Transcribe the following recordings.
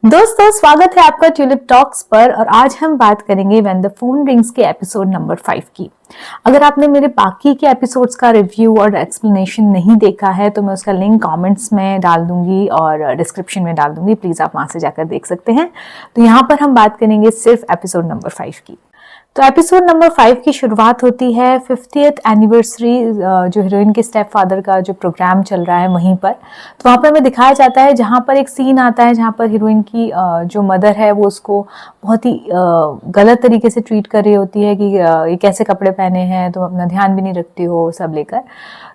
दोस्तों, स्वागत है आपका ट्यूलिप टॉक्स पर। और आज हम बात करेंगे व्हेन द फोन रिंग्स के एपिसोड नंबर 5 की। अगर आपने मेरे बाकी के एपिसोड्स का रिव्यू और एक्सप्लेनेशन नहीं देखा है तो मैं उसका लिंक कमेंट्स में डाल दूंगी और डिस्क्रिप्शन में डाल दूंगी, प्लीज आप वहां से जाकर देख सकते हैं। तो यहाँ पर हम बात करेंगे सिर्फ एपिसोड नंबर 5 की। तो एपिसोड नंबर 5 की शुरुआत होती है 50th एनिवर्सरी, जो हीरोइन के स्टेप फादर का जो प्रोग्राम चल रहा है वहीं पर। तो वहाँ पर हमें दिखाया जाता है, जहाँ पर एक सीन आता है जहाँ पर हीरोइन की जो मदर है वो उसको बहुत ही गलत तरीके से ट्रीट कर रही होती है कि ये कैसे कपड़े पहने हैं, तो अपना ध्यान भी नहीं रखती हो, सब लेकर।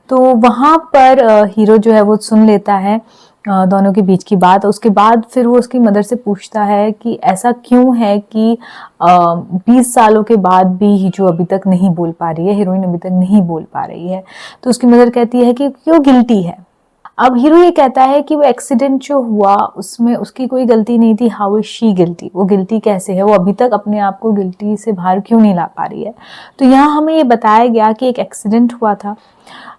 तो वहाँ पर हीरो जो है वो सुन लेता है दोनों के बीच की बात। उसके बाद फिर वो उसकी मदर से पूछता है कि ऐसा क्यों है कि 20 सालों के बाद भी हीजो अभी तक नहीं बोल पा रही है, हीरोइन अभी तक नहीं बोल पा रही है। तो उसकी मदर कहती है कि वो गिल्टी है। अब हीरो ये कहता है कि वो एक्सीडेंट जो हुआ उसमें उसकी कोई गलती नहीं थी। हाउ इज शी गिल्टी, वो गिल्टी कैसे है, वो अभी तक अपने आप को गिल्टी से बाहर क्यों नहीं ला पा रही है। तो यहाँ हमें ये बताया गया कि एक एक्सीडेंट हुआ था।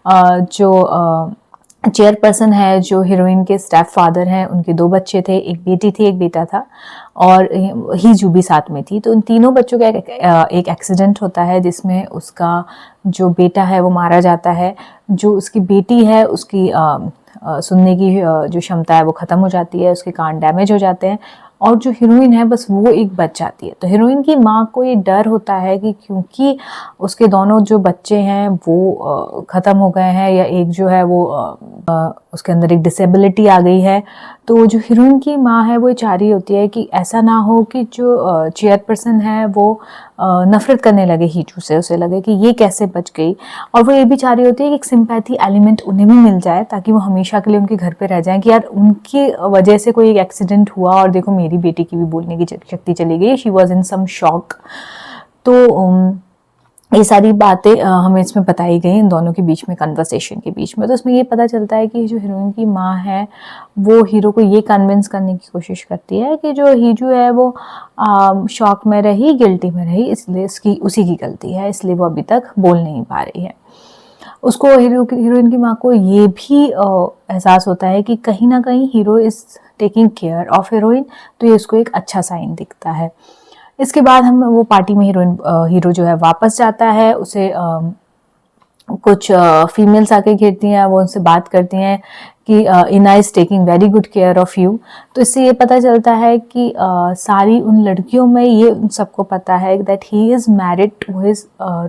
जो चेयरपर्सन है, जो हीरोइन के स्टेप फादर हैं, उनके 2 बच्चे थे, एक बेटी थी एक बेटा था, और हीजू भी साथ में थी। तो उन तीनों बच्चों का एक एक्सीडेंट होता है जिसमें उसका जो बेटा है वो मारा जाता है। जो उसकी बेटी है उसकी सुनने की जो क्षमता है वो ख़त्म हो जाती है, उसके कान डैमेज हो जाते हैं, और जो हीरोइन है बस वो एक बच जाती है। तो हीरोइन की माँ को ये डर होता है कि क्योंकि उसके दोनों जो बच्चे हैं वो ख़त्म हो गए हैं, या एक जो है वो उसके अंदर एक डिसेबिलिटी आ गई है। तो जो हीरोइन की माँ है वो चाह रही होती है कि ऐसा ना हो कि जो चेयरपर्सन है वो नफरत करने लगे हीजू से, उसे लगे कि ये कैसे बच गई। और वो ये भी चाह रही होती है कि एक सिंपैथी एलिमेंट उन्हें भी मिल जाए, ताकि वो हमेशा के लिए उनके घर पे रह जाएं कि यार उनकी वजह से कोई एक एक्सीडेंट हुआ और देखो मेरी बेटी की भी बोलने की शक्ति चली गई, she was in some shock. तो ये सारी बातें हमें इसमें बताई गई इन दोनों के बीच में, कन्वर्सेशन के बीच में। तो इसमें ये पता चलता है कि जो हीरोइन की माँ है वो हीरो को ये कन्विंस करने की कोशिश करती है कि जो हीजू है वो शॉक में रही, गिल्टी में रही, इसलिए उसी की गलती है, इसलिए वो अभी तक बोल नहीं पा रही है। उसको हीरोइन की माँ को ये भी एहसास होता है कि कहीं ना कहीं hero is taking care of heroine, तो ये उसको एक अच्छा साइन दिखता है। इसके बाद हम वो पार्टी में हीरो जो है वापस जाता है। उसे कुछ फीमेल्स आके घेरती हैं, वो उनसे बात करती हैं कि इना is taking very good care of you. तो इससे ये पता चलता है कि सारी उन लड़कियों में ये उन सबको पता है that he is married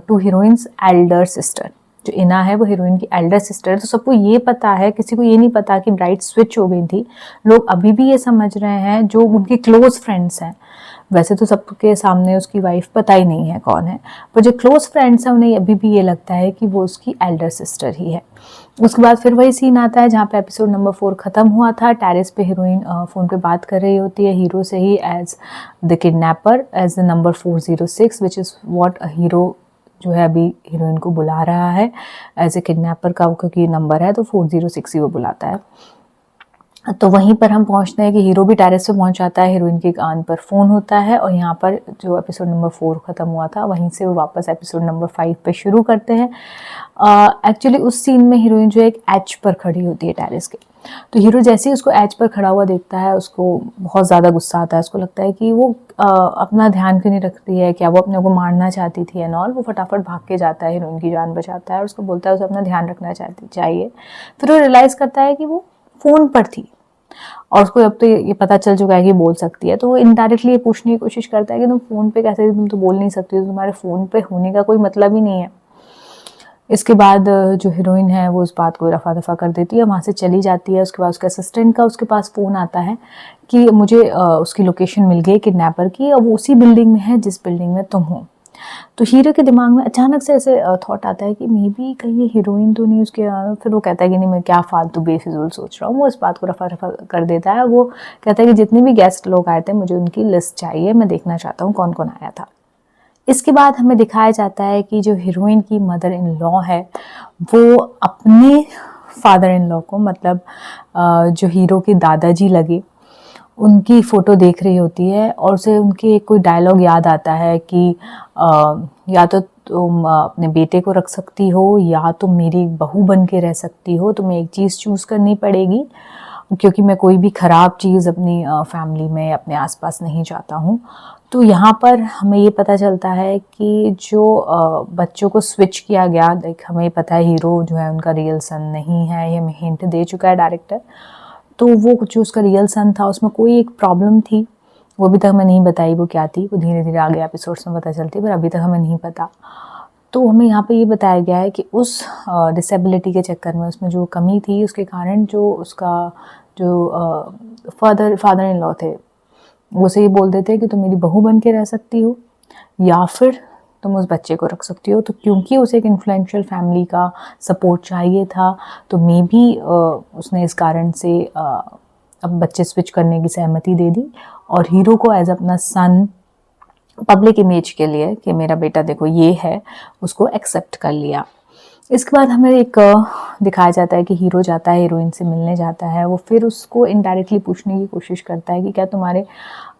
to heroine's elder sister. जो इना है वो हीरोइन की एल्डर सिस्टर है। तो सबको ये पता है, किसी को ये नहीं पता कि ब्राइड स्विच हो गई थी। लोग अभी भी ये समझ रहे हैं, जो उनके क्लोज फ्रेंड्स हैं, वैसे तो सबके सामने उसकी वाइफ पता ही नहीं है कौन है, पर जो क्लोज फ्रेंड्स हैं उन्हें अभी भी ये लगता है कि वो उसकी एल्डर सिस्टर ही है। उसके बाद फिर वही सीन आता है जहाँ पे एपिसोड नंबर 4 ख़त्म हुआ था। टेरेस पे हीरोइन फ़ोन पे बात कर रही होती है हीरो से ही, as the kidnapper, as the number 406, which is what hero जो है अभी हीरोइन को बुला रहा है एज ए किडनैपर का, क्योंकि नंबर है तो 406 ही वो बुलाता है। तो वहीं पर हम पहुंचते हैं कि हीरो भी टेरेस पे पहुंच जाता है, हीरोइन के कान पर फ़ोन होता है, और यहाँ पर जो एपिसोड नंबर 4 ख़त्म हुआ था वहीं से वो वापस एपिसोड नंबर 5 पे शुरू करते हैं। एक्चुअली उस सीन में हीरोइन जो एक एच पर खड़ी होती है टेरेस के। तो हीरो जैसे ही उसको एच पर खड़ा हुआ देखता है उसको बहुत ज़्यादा गुस्सा आता है। उसको लगता है कि वो अपना ध्यान क्यों नहीं रख रही है, क्या वो अपने को मारना चाहती थी एंड ऑल। वो फटाफट भाग के जाता है, हीरोइन की जान बचाता है और उसको बोलता है उसे अपना ध्यान रखना चाहिए। फिर वो रियलाइज़ करता है कि वो फ़ोन पर थी और उसको अब तो ये पता चल चुका है कि बोल सकती है। तो वो इनडायरेक्टली ये पूछने की कोशिश करता है कि तुम फ़ोन पे कैसे, तुम तो बोल नहीं सकती हो, तुम्हारे फ़ोन पे होने का कोई मतलब ही नहीं है। इसके बाद जो हीरोइन है वो उस बात को रफा दफा कर देती है, वहाँ से चली जाती है। उसके बाद उसके असिस्टेंट का उसके पास फ़ोन आता है कि मुझे उसकी लोकेशन मिल गई किडनैपर की, और वो उसी बिल्डिंग में है जिस बिल्डिंग में तुम हो। तो हीरो के दिमाग में अचानक से ऐसे थॉट आता है कि मे बी कहीं ये हीरोइन तो नहीं उसके। फिर वो कहता है कि नहीं, मैं क्या फालतू बेफिजूल सोच रहा हूँ। वो इस बात को रफा रफा कर देता है। वो कहता है कि जितने भी गेस्ट लोग आए थे मुझे उनकी लिस्ट चाहिए, मैं देखना चाहता हूँ कौन कौन आया था। इसके बाद हमें दिखाया जाता है कि जो हीरोइन की मदर इन लॉ है वो अपने फादर इन लॉ को, मतलब जो हीरो के दादाजी लगे, उनकी फ़ोटो देख रही होती है और उसे उनके कोई डायलॉग याद आता है कि या तो तुम अपने बेटे को रख सकती हो या तुम मेरी बहू बन के रह सकती हो, तुम्हें एक चीज़ चूज़ करनी पड़ेगी। क्योंकि मैं कोई भी ख़राब चीज़ अपनी फैमिली में अपने आसपास नहीं चाहता हूँ। तो यहाँ पर हमें ये पता चलता है कि जो बच्चों को स्विच किया गया, लाइक हमें पता है हीरो जो है उनका रियल सन नहीं है, ये हमें हिंट दे चुका है डायरेक्टर। तो वो जो उसका रियल सन था उसमें कोई एक प्रॉब्लम थी, वो अभी तक हमें नहीं बताई वो क्या थी, वो धीरे धीरे आगे एपिसोड्स में पता चलती है, पर अभी तक हमें नहीं पता। तो हमें यहाँ पे ये बताया गया है कि उस डिसेबिलिटी के चक्कर में उसमें जो कमी थी उसके कारण जो उसका जो फादर इन लॉ थे वो से ये बोल देते कि तुम मेरी बहू बन के रह सकती हो या फिर तुम उस बच्चे को रख सकती हो। तो क्योंकि उसे एक इन्फ्लुएंशियल फैमिली का सपोर्ट चाहिए था तो मे बी उसने इस कारण से अब बच्चे स्विच करने की सहमति दे दी और हीरो को एज अपना सन पब्लिक इमेज के लिए कि मेरा बेटा देखो ये है, उसको एक्सेप्ट कर लिया। इसके बाद हमें एक दिखाया जाता है कि हीरो जाता है हीरोइन से मिलने जाता है, वो फिर उसको इनडायरेक्टली पूछने की कोशिश करता है कि क्या तुम्हारे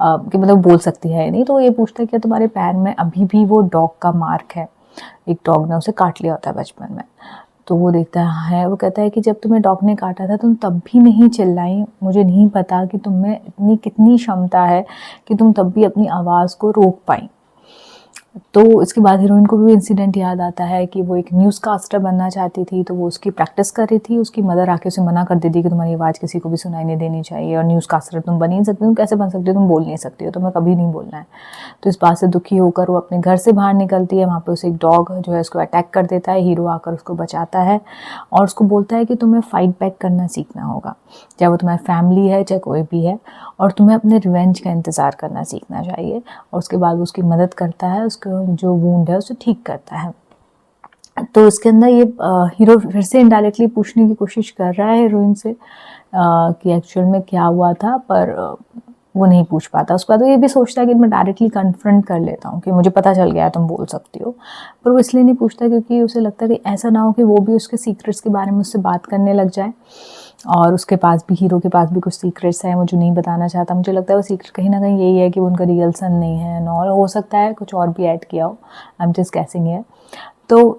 कि मतलब बोल सकती है नहीं, तो ये पूछता है क्या तुम्हारे पैर में अभी भी वो डॉग का मार्क है, एक डॉग ने उसे काट लिया होता है बचपन में। तो वो देखता है, वो कहता है कि जब तुम्हें डॉग ने काटा था तुम तब भी नहीं चिल्लाई, मुझे नहीं पता कि तुम में इतनी कितनी क्षमता है कि तुम तब भी अपनी आवाज़ को रोक पाई। तो इसके बाद हीरोइन को भी इंसिडेंट याद आता है कि वो एक न्यूज़ कास्टर बनना चाहती थी, तो वो उसकी प्रैक्टिस कर रही थी, उसकी मदर आके उसे मना कर देती कि तुम्हारी आवाज़ किसी को भी सुनाई नहीं देनी चाहिए और न्यूज़ कास्टर तुम बन ही नहीं सकती, तुम कैसे बन सकती हो, तुम बोल नहीं सकती हो, तुम्हें कभी नहीं बोलना है। तो इस बात से दुखी होकर वो अपने घर से बाहर निकलती है, वहाँ पर उसे एक डॉग जो है उसको अटैक कर देता है, हीरो आकर उसको बचाता है और उसको बोलता है कि तुम्हें फाइट बैक करना सीखना होगा, चाहे वो तुम्हारी फैमिली है चाहे कोई भी है, और तुम्हें अपने रिवेंज का इंतज़ार करना सीखना चाहिए। और उसके बाद वो उसकी मदद करता है, उसको जो वूंड है उसे ठीक करता है। तो इसके अंदर ये हीरो फिर से इनडायरेक्टली पूछने की कोशिश कर रहा है हीरोइन से कि एक्चुअल में क्या हुआ था, पर वो नहीं पूछ पाता। उसके बाद वो ये भी सोचता है कि मैं डायरेक्टली कन्फ्रंट कर लेता हूँ कि मुझे पता चल गया है तुम बोल सकती हो, पर वो इसलिए नहीं पूछता क्योंकि उसे लगता है कि ऐसा ना हो कि वो भी उसके सीक्रेट्स के बारे में उससे बात करने लग जाए और उसके पास भी, हीरो के पास भी कुछ सीक्रेट्स हैं वो जो नहीं बताना चाहता। मुझे लगता है वो सीक्रेट कहीं ना कहीं यही है कि वो उनका रियल सन नहीं है, और हो सकता है कुछ और भी ऐड किया हो, आई एम जस्ट गैसिंग है। तो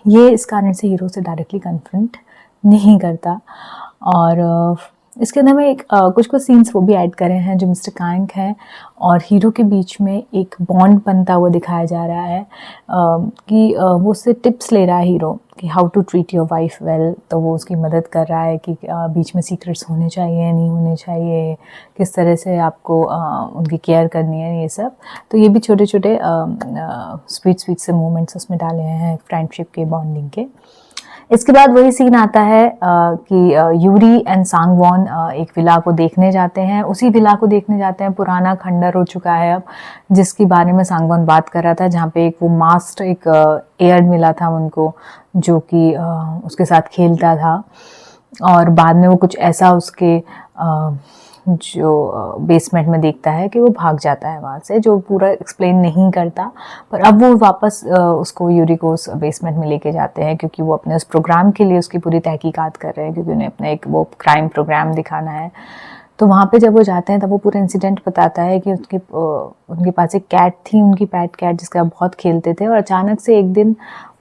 ये इस कारण से हीरो से डायरेक्टली कन्फ्रंट नहीं करता। और इसके अंदर में एक कुछ सीन्स वो भी ऐड करे हैं जो मिस्टर कांग हैं और हीरो के बीच में एक बॉन्ड बनता हुआ दिखाया जा रहा है कि वो उससे टिप्स ले रहा है हीरो कि how to treat your wife well. तो वो उसकी मदद कर रहा है कि बीच में सीक्रेट्स होने चाहिए नहीं होने चाहिए, किस तरह से आपको उनकी केयर करनी है, ये सब। तो ये भी छोटे छोटे स्वीट से मोमेंट्स उसमें डाले हैं फ्रेंडशिप के, बॉन्डिंग के। इसके बाद वही सीन आता है कि यूरी एंड सांगवॉन एक विला को देखने जाते हैं। उसी विला को देखने जाते हैं, पुराना खंडर हो चुका है अब, जिसके बारे में सांगवॉन बात कर रहा था, जहाँ पे एक वो मास्ट एक एयर मिला था उनको जो कि उसके साथ खेलता था और बाद में वो कुछ ऐसा उसके जो बेसमेंट में देखता है कि वो भाग जाता है वहाँ से, जो पूरा एक्सप्लेन नहीं करता। पर अब वो वापस उसको यूरी को उस बेसमेंट में लेके जाते हैं क्योंकि वो अपने उस प्रोग्राम के लिए उसकी पूरी तहकीकात कर रहे हैं, क्योंकि उन्हें अपना एक वो क्राइम प्रोग्राम दिखाना है। तो वहाँ पे जब वो जाते हैं तब वो पूरा इंसिडेंट बताता है कि उनके पास एक कैट थी, उनकी पेट कैट, जिसका बहुत खेलते थे, और अचानक से एक दिन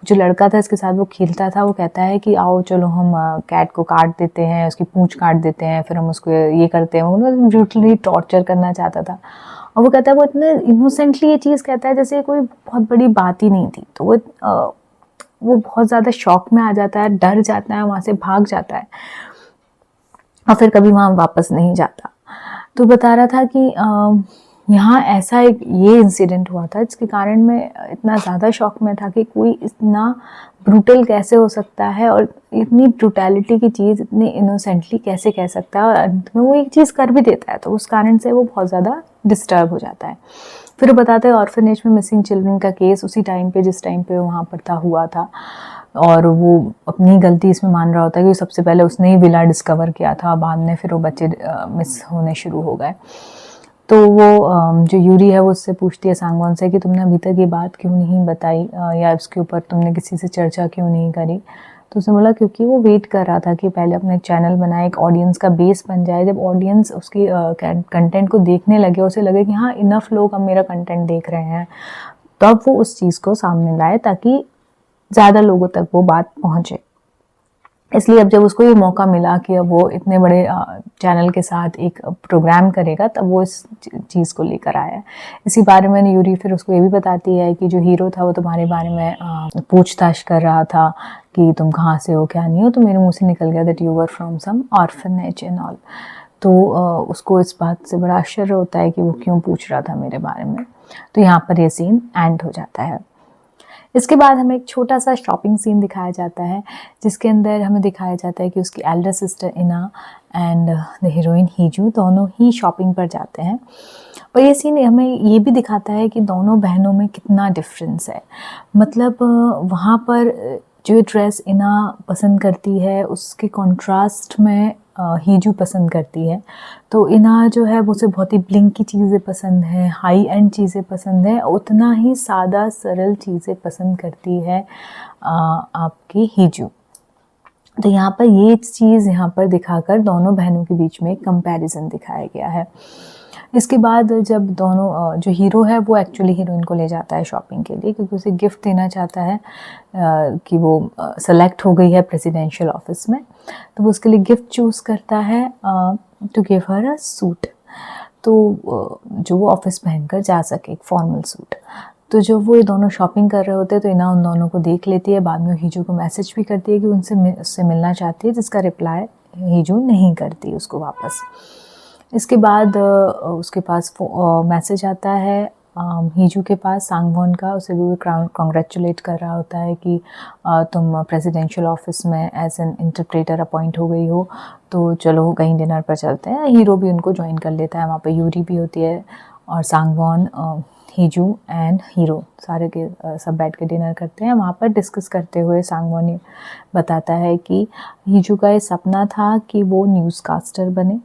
जो लड़का था इसके साथ वो खेलता था, वो कहता है कि आओ चलो हम कैट को काट देते हैं, उसकी पूंछ काट देते हैं, फिर हम उसको ये करते हैं। वो ब्रूटली टॉर्चर करना चाहता था और वो कहता है वो इतने इनोसेंटली ये चीज़ कहता है जैसे कोई बहुत बड़ी बात ही नहीं थी। तो वो बहुत ज़्यादा शॉक में आ जाता है, डर जाता है, वहाँ से भाग जाता है और फिर कभी वहाँ वापस नहीं जाता। तो बता रहा था कि यहाँ ऐसा एक ये इंसिडेंट हुआ था जिसके कारण मैं इतना ज़्यादा शॉक में था कि कोई इतना ब्रूटल कैसे हो सकता है और इतनी ब्रूटैलिटी की चीज़ इतनी इनोसेंटली कैसे कह सकता है, और अंत में वो एक चीज़ कर भी देता है। तो उस कारण से वो बहुत ज़्यादा डिस्टर्ब हो जाता है। फिर वो बताते हैं ऑर्फनेज में मिसिंग चिल्ड्रन का केस उसी टाइम पे जिस टाइम पे वहाँ पर था हुआ था, और वो अपनी गलती इसमें मान रहा होता है कि सबसे पहले उसने ही विला डिस्कवर किया था, बाद में फिर वो बच्चे मिस होने शुरू हो गए। तो वो जो यूरी है वो उससे पूछती है सांगवॉन से कि तुमने अभी तक ये बात क्यों नहीं बताई या इसके ऊपर तुमने किसी से चर्चा क्यों नहीं करी। तो उसने बोला क्योंकि वो वेट कर रहा था कि पहले अपने चैनल बनाए, एक ऑडियंस का बेस बन जाए, जब ऑडियंस उसकी कंटेंट को देखने लगे, उसे लगे कि हाँ इनफ लोग अब मेरा कंटेंट देख रहे हैं, तब वो उस चीज़ को सामने लाए ताकि ज़्यादा लोगों तक वो बात पहुँचे। इसलिए अब जब उसको ये मौका मिला कि अब वो इतने बड़े चैनल के साथ एक प्रोग्राम करेगा, तब वो इस चीज़ को लेकर आया है। इसी बारे में यूरी फिर उसको ये भी बताती है कि जो हीरो था वो तुम्हारे बारे में पूछताछ कर रहा था कि तुम कहाँ से हो, क्या नहीं हो, तो मेरे मुंह से निकल गया that you were from some orphanage and all. तो उसको इस बात से बड़ा आश्चर्य होता है कि वो क्यों पूछ रहा था मेरे बारे में। तो यहाँ पर ये सीन एंड हो जाता है। इसके बाद हमें एक छोटा सा शॉपिंग सीन दिखाया जाता है, जिसके अंदर हमें दिखाया जाता है कि उसकी एल्डर सिस्टर इना एंड द हीरोइन हीजू दोनों ही शॉपिंग पर जाते हैं। पर ये सीन हमें ये भी दिखाता है कि दोनों बहनों में कितना डिफरेंस है। मतलब वहाँ पर जो ड्रेस इना पसंद करती है उसके कॉन्ट्रास्ट में हीजू पसंद करती है। तो इना जो है उसे बहुत ही ब्लिंक की चीज़ें पसंद है, हाई एंड चीज़ें पसंद है, उतना ही सादा सरल चीज़ें पसंद करती है आपकी हीजू। तो यहाँ पर ये चीज़ यहाँ पर दिखाकर दोनों बहनों के बीच में एक कंपैरिजन दिखाया गया है। इसके बाद जब दोनों जो हीरो है वो एक्चुअली हीरोइन को ले जाता है शॉपिंग के लिए, क्योंकि उसे गिफ्ट देना चाहता है कि वो सेलेक्ट हो गई है प्रेसिडेंशियल ऑफिस में, तो वो उसके लिए गिफ्ट चूज़ करता है to give her a suit, तो जो वो ऑफिस पहनकर जा सके, एक फॉर्मल सूट। तो जब वो ये दोनों शॉपिंग कर रहे होते हैं तो इना उन दोनों को देख लेती है, बाद में हीजू को मैसेज भी करती है कि उससे मिलना चाहती है, जिसका रिप्लाई हीजू नहीं करती उसको वापस। इसके बाद उसके पास मैसेज आता है हीजू के पास सांगवॉन का, उसे भी कॉन्ग्रेचुलेट कर रहा होता है कि तुम प्रेसिडेंशियल ऑफिस में एज एन इंटरप्रेटर अपॉइंट हो गई हो, तो चलो कहीं डिनर पर चलते हैं। हीरो भी उनको ज्वाइन कर लेता है, वहाँ पे यूरी भी होती है और सांगवॉन, हीजू एंड हीरो सारे के सब बैठ के डिनर करते हैं। वहाँ पर डिस्कस करते हुए सांगवॉन ने बताता है कि हीजू का ये सपना था कि वो न्यूज़ कास्टर बने,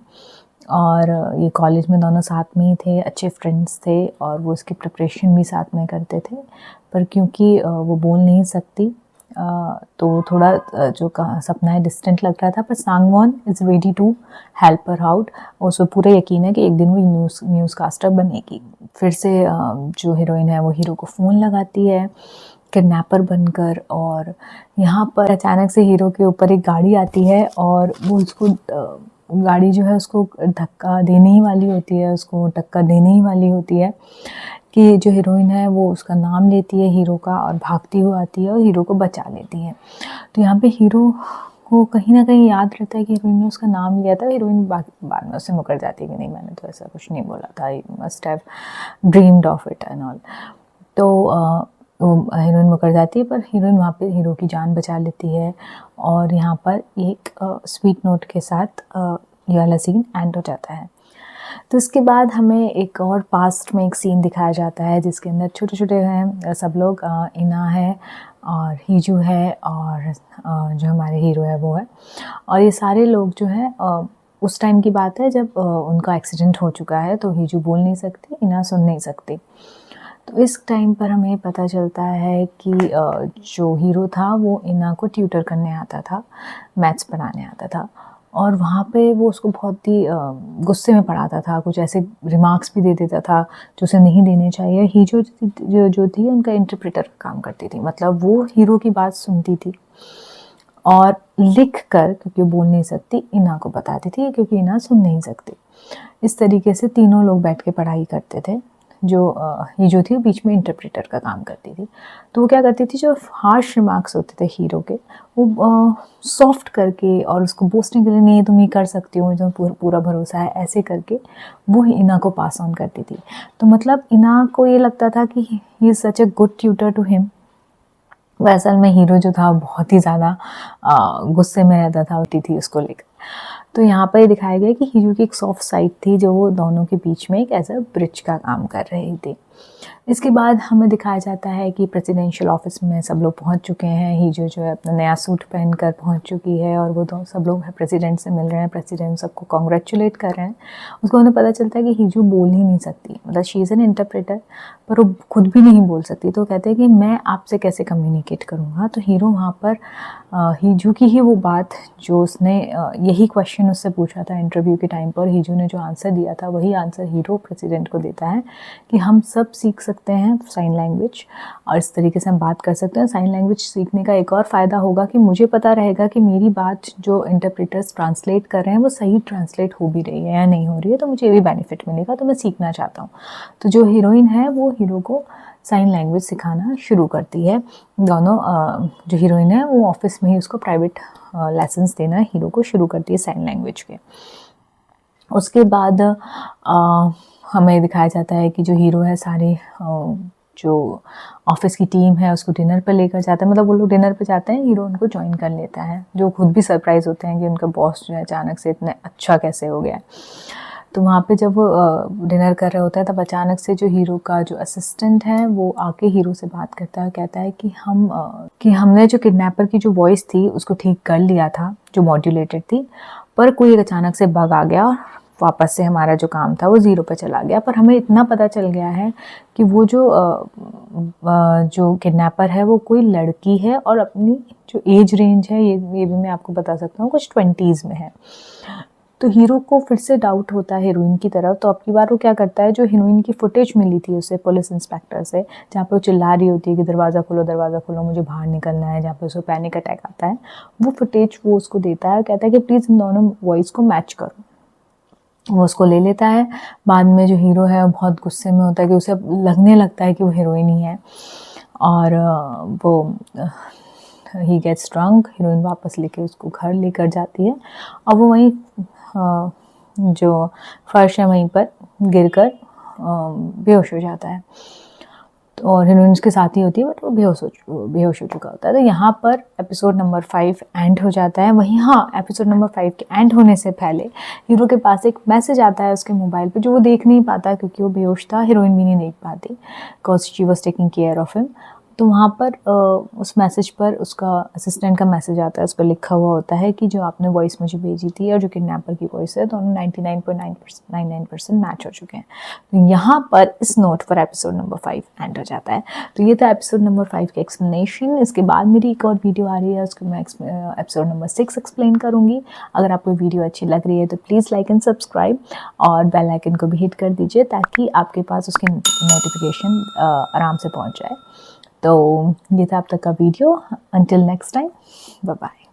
और ये कॉलेज में दोनों साथ में ही थे, अच्छे फ्रेंड्स थे, और वो इसकी प्रिपरेशन भी साथ में करते थे। पर क्योंकि वो बोल नहीं सकती तो थोड़ा जो सपना है डिस्टेंट लग रहा था, पर Sangwan is ready to help her out. उसको पूरा यकीन है कि एक दिन वो न्यूज़ कास्टर बनेगी। फिर से जो हीरोइन है वो हीरो को फ़ोन लगाती है किडनैपर बनकर, और यहाँ पर अचानक से हीरो के ऊपर एक गाड़ी आती है और वो उसको गाड़ी जो है उसको धक्का देने ही वाली होती है, उसको टक्कर देने ही वाली होती है कि जो हीरोइन है वो उसका नाम लेती है हीरो का और भागती हुई आती है और हीरो को बचा लेती है। तो यहाँ पे हीरो को कहीं ना कहीं याद रहता है कि हीरोइन ने उसका नाम लिया था। हीरोइन बाद में उससे मुकर जाती है कि नहीं, मैंने तो ऐसा कुछ नहीं बोला था, I must have dreamed of it and all. तो हीरोइन मुकर जाती है, पर हीरोइन वहाँ पे हीरो की जान बचा लेती है, और यहाँ पर एक स्वीट नोट के साथ ये वाला सीन एंड हो जाता है। तो इसके बाद हमें एक और पास्ट में एक सीन दिखाया जाता है, जिसके अंदर छोटे छोटे हैं सब लोग, इना है और हीजू है और जो हमारे हीरो है वो है, और ये सारे लोग जो है उस टाइम की बात है जब उनका एक्सीडेंट हो चुका है, तो हीजू बोल नहीं सकती, इना सुन नहीं सकती। तो इस टाइम पर हमें पता चलता है कि जो हीरो था वो इना को ट्यूटर करने आता था, मैथ्स पढ़ाने आता था, और वहाँ पे वो उसको बहुत ही गुस्से में पढ़ाता था, कुछ ऐसे रिमार्क्स भी दे देता था जो उसे नहीं देने चाहिए। हीरो जो थी उनका इंटरप्रेटर का काम करती थी, मतलब वो हीरो की बात सुनती थी और लिख कर, क्योंकि वो बोल नहीं सकती, इना को बताती थी, क्योंकि इना सुन नहीं सकती। इस तरीके से तीनों लोग बैठ के पढ़ाई करते थे। जो हीजो थी वो बीच में इंटरप्रेटर का काम करती थी। तो वो क्या करती थी, जो हार्श रिमार्क्स होते थे हीरो के, वो सॉफ्ट करके और उसको बोस्टिंग के लिए, नहीं तुम ये कर सकती हो, मुझे पूरा भरोसा है, ऐसे करके वो इना को पास ऑन करती थी। तो मतलब इना को ये लगता था कि he is such a good tutor to him. वह असल में हीरो जो था बहुत ही ज़्यादा गुस्से में रहता था, होती थी उसको लेकर। तो यहाँ पर ये दिखाया गया कि हीरो की एक सॉफ्ट साइड थी जो वो दोनों के बीच में एक ऐसा ब्रिज का काम कर रही थी। इसके बाद हमें दिखाया जाता है कि प्रेसिडेंशियल ऑफिस में सब लोग पहुंच चुके हैं। हीजो जो है अपना नया सूट पहनकर पहुंच चुकी है, और वो सब लोग है प्रेसिडेंट से मिल रहे हैं, प्रेसिडेंट सबको कॉन्ग्रेचुलेट कर रहे हैं। उसको उन्हें पता चलता है कि हीजो बोल ही नहीं सकती, मतलब शी इज़ एन इंटरप्रेटर, पर वो खुद भी नहीं बोल सकती। तो कहते हैं कि मैं आपसे कैसे कम्युनिकेट करूँगा। तो हीरो वहाँ पर हीजो की ही वो बात जो उसने यही क्वेश्चन उससे पूछा था इंटरव्यू के टाइम पर, हीजो ने जो आंसर दिया था वही आंसर हीरो प्रेसिडेंट को देता है कि हम सब सीख सकते सकते हैं साइन लैंग्वेज, और इस तरीके से हम बात कर सकते हैं। साइन लैंग्वेज सीखने का एक और फ़ायदा होगा कि मुझे पता रहेगा कि मेरी बात जो इंटरप्रेटर्स ट्रांसलेट कर रहे हैं वो सही ट्रांसलेट हो भी रही है या नहीं हो रही है, तो मुझे ये भी बेनिफिट मिलेगा। तो मैं सीखना चाहता हूँ। तो जो हीरोइन है वो हीरो को साइन लैंग्वेज सिखाना शुरू करती है। दोनों जो हीरोइन है वो ऑफिस में ही उसको प्राइवेट लेसन्स देना हीरो को शुरू करती है साइन लैंग्वेज के। उसके बाद हमें दिखाया जाता है कि जो हीरो है सारे जो ऑफिस की टीम है उसको डिनर पर लेकर जाता है, मतलब वो लोग डिनर पे जाते हैं, हीरो उनको ज्वाइन कर लेता है, जो खुद भी सरप्राइज होते हैं कि उनका बॉस जो है अचानक से इतने अच्छा कैसे हो गया। तो वहाँ पे जब वो डिनर कर रहे होता है तब अचानक से जो हीरो का जो असिस्टेंट है वो आके हीरो से बात करता है, कहता है कि हमने जो किडनैपर की जो वॉइस थी उसको ठीक कर लिया था जो मॉड्यूलेटेड थी, पर कोई एक अचानक से बग आ गया और वापस से हमारा जो काम था वो 0 पे चला गया। पर हमें इतना पता चल गया है कि वो जो किडनैपर है वो कोई लड़की है और अपनी जो एज रेंज है ये भी मैं आपको बता सकता हूँ कुछ 20s में है। तो हीरो को फिर से डाउट होता है हीरोइन की तरफ। तो अब की बार वो क्या करता है, जो हीरोइन की फुटेज मिली थी उसे पुलिस इंस्पेक्टर से, जहाँ पे वो चिल्ला रही होती है कि दरवाज़ा खोलो मुझे बाहर निकलना है, जहाँ पे उसे पैनिक अटैक आता है, वो फुटेज वो उसको देता है, कहता है कि प्लीज़ इन दोनों वॉइस को मैच करो। वो उसको ले लेता है। बाद में जो हीरो है वो बहुत गुस्से में होता है कि उसे लगने लगता है कि वो हीरोइन ही है, और वो ही गेट्स ड्रंक। हीरोइन वापस लेके उसको घर लेकर जाती है और वो वहीं जो फर्श है वहीं पर गिरकर बेहोश हो जाता है। तो और हीरोइन उसके साथ ही होती है बट वो बेहोश हो चुका होता है। तो यहाँ पर एपिसोड नंबर 5 एंड हो जाता है। वहीं हाँ, एपिसोड नंबर 5 के एंड होने से पहले हीरो के पास एक मैसेज आता है उसके मोबाइल पे, जो वो देख नहीं पाता क्योंकि वो बेहोश था। हीरोइन भी नहीं देख पाती because she was taking care of him. तो वहाँ पर उस मैसेज पर उसका असिस्टेंट का मैसेज आता है, उस पर लिखा हुआ होता है कि जो आपने वॉइस मुझे भेजी थी और जो किडनैपर की वॉइस है दोनों 99.99% मैच हो चुके हैं। तो यहाँ पर इस नोट पर एपिसोड नंबर 5 एंड हो जाता है। तो ये था एपिसोड नंबर 5 की एक्सप्लेनेशन। इसके बाद मेरी एक और वीडियो आ रही है, उसको मैं एपिसोड नंबर 6 एक्सप्लेन करूँगी। अगर आपको वीडियो अच्छी लग रही है तो प्लीज़ लाइक एंड सब्सक्राइब और बेल आइकन को भी हिट कर दीजिए ताकि आपके पास उसकी नोटिफिकेशन आराम से पहुँच जाए। तो ये था अब तक का video. Until next time, bye bye.